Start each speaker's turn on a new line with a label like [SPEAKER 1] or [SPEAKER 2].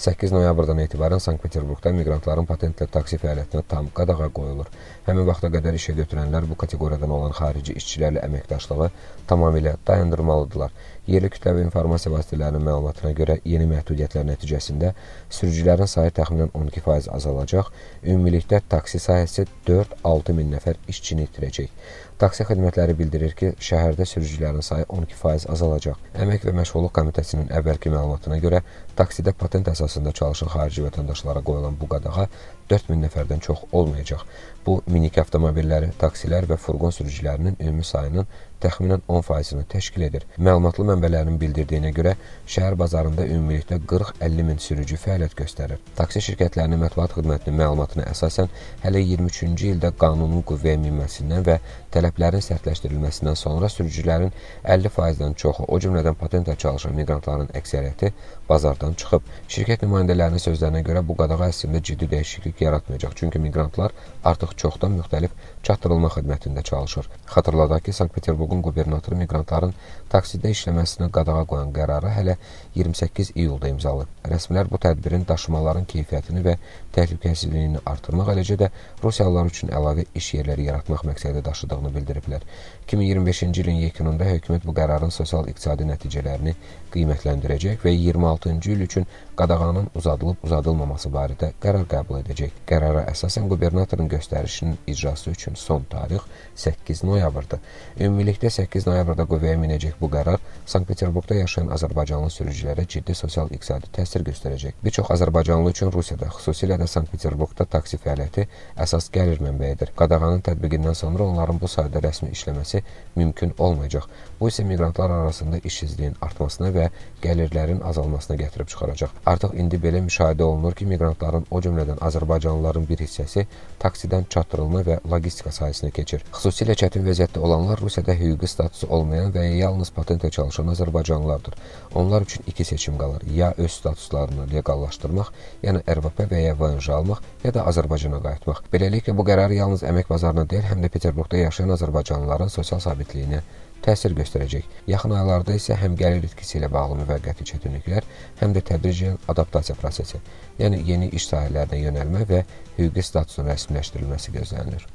[SPEAKER 1] 8 noyabrdan etibarən Sankt-Peterburqda miqrantların patentlə taksi fəaliyyətinə tam qadağa qoyulur. Həmin vaxta qədər işə götürənlər bu kateqoriyadan olan xarici işçilərlə əməkdaşlığı tamamilə dayandırmalıdırlar. Yerli kütləvi informasiya vasitələrinin məlumatına görə yeni məhdudiyyətlər nəticəsində sürücülərin sayı təxminən 12% azalacaq, ümumilikdə taksi sahəsi 4-6 min nəfər işçini itirəcək. Taksi xidmətləri bildirir ki, şəhərdə sürücülərin sayı 12% azalacaq. Əmək və Məşğulluq Komitəsinin əvvəlki məlumatına görə taksidə patent əsasında çalışan xarici vətəndaşlara qoyulan bu qadağa 4000 nəfərdən çox olmayacaq. Bu, minik avtomobilləri, taksilər və furqon sürücülərinin ümumi sayının təxminən 10%-ni təşkil edir. Məlumatlı mənbələrin bildirdiyinə görə, şəhər bazarında ümumilikdə 40-50 min sürücü fəaliyyət göstərir. Taksi şirkətlərinin mətbuat xidmətinin məlumatına əsasən, hələ 23-cü ildə qanunun qüvvəyə minməsindən və tələblərin sərtləşdirilməsindən sonra sürücülərin 50%-dən çoxu, o cümlədən patentlə çalışan miqrantların əksəriyyəti bazardan çıxıb. Şirkət nümayəndələrinin sözlərinə görə bu qadağa əslində ciddi dəyişiklik yaratmayacaq, çünki miqrantlar artıq çoxdan müxtəlif çatdırılma xidmətində çalışır. Xatırladaq ki, Sankt-Peterburqun qubernatoru miqrantların taksidə işləməsinə qadağa qoyan qərarı hələ 28 iyulda imzalayıb. Rəsmilər bu tədbirin daşımaların keyfiyyətini və təhlükəsizliyini artırmaq, eləcə də Rusiyalılar üçün əlavə iş yerləri yaratmaq məqsədi daşıdığını bildiriblər. 2025-ci ilin yekununda hökumət bu qərarın sosial-iqtisadi nəticələrini qiymətləndirəcək və 26-cı il üçün qadağanın uzadılıb-uzadılmaması barədə qərar qəbul edəcək. Qərara əsasən qubernatorun göstərişinin icrası üçün son tarix 8 noyabrdır. Ümumilikdə 8 noyabrda qüvvəyə minəcək bu qərar Sankt-Peterburqda yaşayan azərbaycanlı sürücülərə ciddi sosial-iqtisadi təsir göstərəcək. Bir çox azərbaycanlı üçün Rusiyada, xüsusilə də Sankt-Peterburqda taksi fəaliyyəti əsas gəlir mənbəyidir. Qadağanın tətbiqindən sonra onların bu sayda rəsmi işləməsi mümkün olmayacaq. Bu isə miqrantlar arasında işsizliyin artmasına və gəlirlərin azalmasına gətirib çıxaracaq. Artıq indi belə müşahidə olunur ki, miqrantların, o cümlədən azərbaycanlıların bir hissəsi taksidən çatdırılma və logistika sahəsinə keçir. Xüsusilə çətin vəziyyətdə olanlar Rusiyada hüquqi statusu olmayan və ya yalnız patentlə çalışan azərbaycanlılardır. Onlar üçün iki seçim qalır. Ya öz statuslarını legallaşdırmaq, yəni RVP və ya VNJ almaq, ya da Azərbaycana qayıtmaq. Beləliklə, bu qərar yalnız əmək bazarına deyil, həm də Peterburqda yaşayan azərbaycanlıların sosial sabitliyinə təsir göstərəcək. Yaxın aylarda isə həm gəlir itkisi ilə bağlı müvəqqəti çətinliklər, həm də tədricən adaptasiya prosesi, yəni yeni iş sahələrinə yönəlmə və hüquqi statusun rəsmiləşdirilməsi gözlənilir.